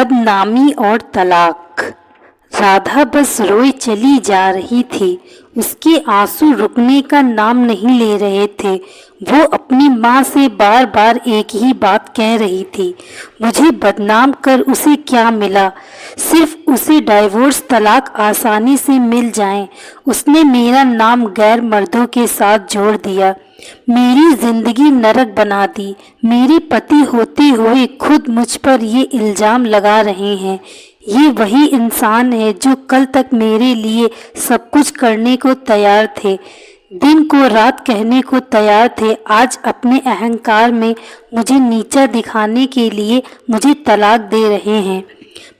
बदनामी और तलाक। राधा बस रोई चली जा रही थी। उसके आंसू रुकने का नाम नहीं ले रहे थे। वो अपनी माँ से बार बार एक ही बात कह रही थी, मुझे बदनाम कर उसे क्या मिला, सिर्फ उसे डाइवोर्स तलाक आसानी से मिल जाए। उसने मेरा नाम गैर मर्दों के साथ जोड़ दिया, मेरी जिंदगी नरक बना दी। मेरे पति होते हुए खुद मुझ पर ये इल्ज़ाम लगा रहे हैं। ये वही इंसान है जो कल तक मेरे लिए सब कुछ करने को तैयार थे, दिन को रात कहने को तैयार थे। आज अपने अहंकार में मुझे नीचा दिखाने के लिए मुझे तलाक दे रहे हैं।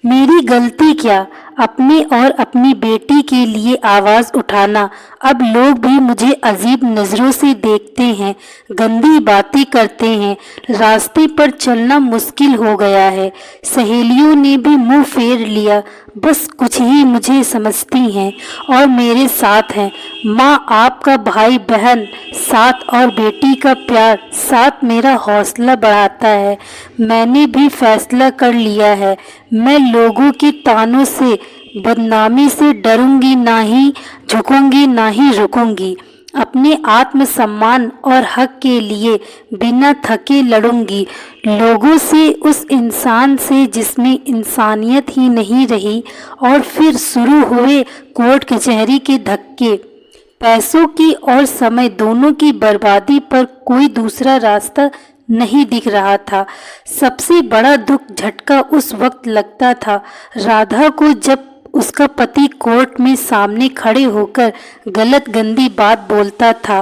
मेरी गलती क्या? अपने और अपनी बेटी के लिए आवाज़ उठाना। अब लोग भी मुझे अजीब नज़रों से देखते हैं, गंदी बातें करते हैं। रास्ते पर चलना मुश्किल हो गया है। सहेलियों ने भी मुंह फेर लिया, बस कुछ ही मुझे समझती हैं और मेरे साथ हैं। माँ, आपका भाई बहन साथ और बेटी का प्यार साथ मेरा हौसला बढ़ाता है। मैंने भी फैसला कर लिया है, मैं लोगों के तानों से, बदनामी से डरूंगी ना ही झुकूंगी ना ही रुकूंगी। अपने आत्मसम्मान और हक के लिए बिना थके लड़ूंगी लोगों से, उस इंसान से जिसमें इंसानियत ही नहीं रही। और फिर शुरू हुए कोर्ट कचहरी के धक्के, पैसों की और समय दोनों की बर्बादी पर कोई दूसरा रास्ता नहीं दिख रहा था। सबसे बड़ा दुख झटका उस वक्त लगता था राधा को, जब उसका पति कोर्ट में सामने खड़े होकर गलत गंदी बात बोलता था।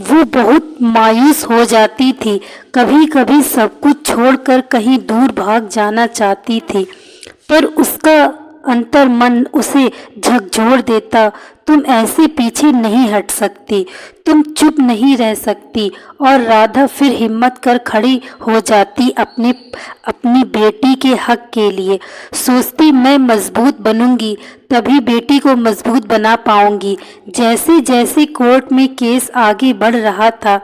वो बहुत मायूस हो जाती थी, कभी कभी सब कुछ छोड़कर कहीं दूर भाग जाना चाहती थी, पर उसका अंतर मन उसे झकझोर देता। तुम ऐसे पीछे नहीं हट सकती, तुम चुप नहीं रह सकती। और राधा फिर हिम्मत कर खड़ी हो जाती अपनी बेटी के हक के लिए। सोचती, मैं मजबूत बनूंगी तभी बेटी को मजबूत बना पाऊंगी। जैसे जैसे कोर्ट में केस आगे बढ़ रहा था,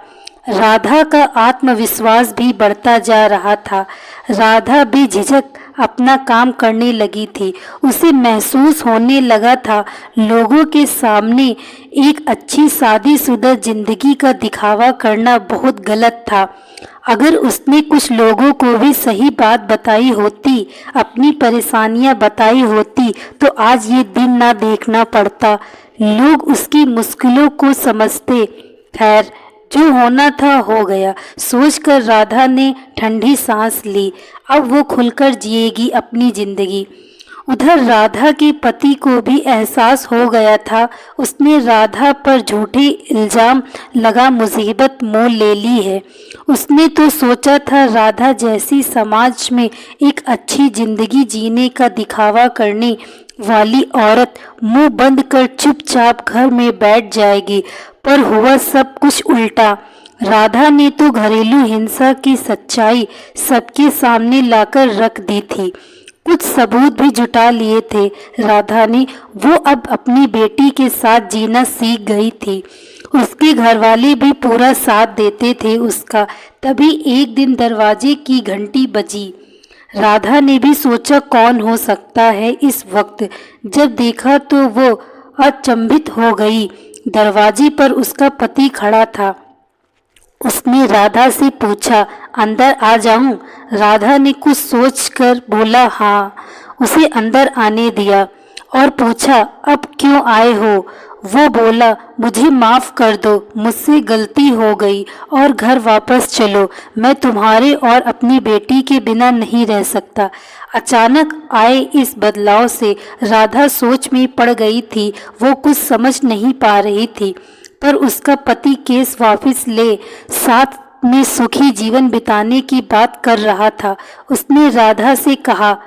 राधा का आत्मविश्वास भी बढ़ता जा रहा था। राधा बेझिझक अपना काम करने लगी थी। उसे महसूस होने लगा था लोगों के सामने एक अच्छी शादीशुदा जिंदगी का दिखावा करना बहुत गलत था। अगर उसने कुछ लोगों को भी सही बात बताई होती, अपनी परेशानियां बताई होती, तो आज ये दिन ना देखना पड़ता। लोग उसकी मुश्किलों को समझते। खैर, जो होना था हो गया, सोचकर राधा ने ठंडी सांस ली। अब वो खुलकर जिएगी अपनी जिंदगी। उधर राधा के पति को भी एहसास हो गया था, उसने राधा पर झूठे इल्ज़ाम लगा मुसीबत मोल ले ली है। उसने तो सोचा था राधा जैसी समाज में एक अच्छी जिंदगी जीने का दिखावा करने वाली औरत मुंह बंद कर चुपचाप घर में बैठ जाएगी, पर हुआ सब कुछ उल्टा। राधा ने तो घरेलू हिंसा की सच्चाई सबके सामने लाकर रख दी थी। कुछ सबूत भी जुटा लिए थे राधा ने। वो अब अपनी बेटी के साथ जीना सीख गई थी। उसके घरवाले भी पूरा साथ देते थे उसका। तभी एक दिन दरवाजे की घंटी बजी। राधा ने भी सोचा कौन हो सकता है इस वक्त। जब देखा तो वो अचंभित हो गई। दरवाजे पर उसका पति खड़ा था। उसने राधा से पूछा, अंदर आ जाऊं? राधा ने कुछ सोचकर बोला हाँ। उसे अंदर आने दिया और पूछा, अब क्यों आए हो? वो बोला, मुझे माफ़ कर दो, मुझसे गलती हो गई और घर वापस चलो। मैं तुम्हारे और अपनी बेटी के बिना नहीं रह सकता। अचानक आए इस बदलाव से राधा सोच में पड़ गई थी। वो कुछ समझ नहीं पा रही थी, पर उसका पति केस वापस ले साथ में सुखी जीवन बिताने की बात कर रहा था। उसने राधा से कहा,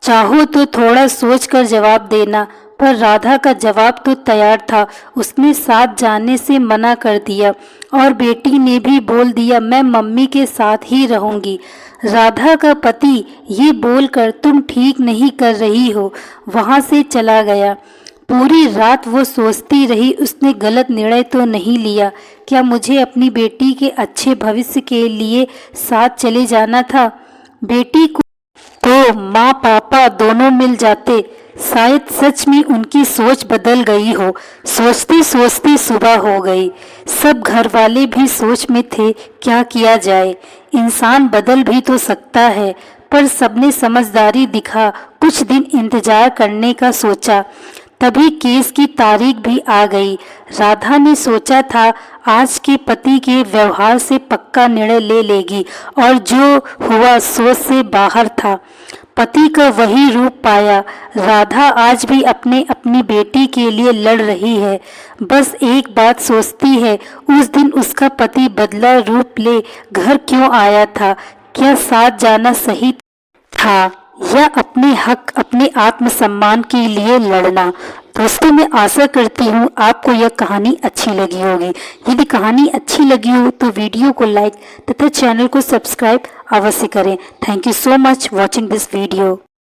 चाहो तो थोड़ा सोचकर जवाब देना, पर राधा का जवाब तो तैयार था। उसने साथ जाने से मना कर दिया और बेटी ने भी बोल दिया, मैं मम्मी के साथ ही रहूंगी। राधा का पति ये बोलकर तुम ठीक नहीं कर रही हो, वहां से चला गया। पूरी रात वो सोचती रही, उसने गलत निर्णय तो नहीं लिया? क्या मुझे अपनी बेटी के अच्छे भविष्य के लिए साथ चले जाना था? बेटी को तो माँ पापा दोनों मिल जाते। शायद सच में उनकी सोच बदल गई हो। सोचते सोचते सुबह हो गई। सब घर वाले भी सोच में थे, क्या किया जाए। इंसान बदल भी तो सकता है, पर सबने समझदारी दिखा कुछ दिन इंतजार करने का सोचा। तभी केस की तारीख भी आ गई। राधा ने सोचा था आज के पति के व्यवहार से पक्का निर्णय ले लेगी, और जो हुआ सोच से बाहर था। पति का वही रूप पाया। राधा आज भी अपनी बेटी के लिए लड़ रही है। बस एक बात सोचती है, उस दिन उसका पति बदला रूप ले घर क्यों आया था? क्या साथ जाना सही था, या अपने हक, अपने आत्मसम्मान के लिए लड़ना? दोस्तों, मैं आशा करती हूँ आपको यह कहानी अच्छी लगी होगी। यदि कहानी अच्छी लगी हो तो वीडियो को लाइक तथा चैनल को सब्सक्राइब अवश्य करें। Thank you so much watching this video.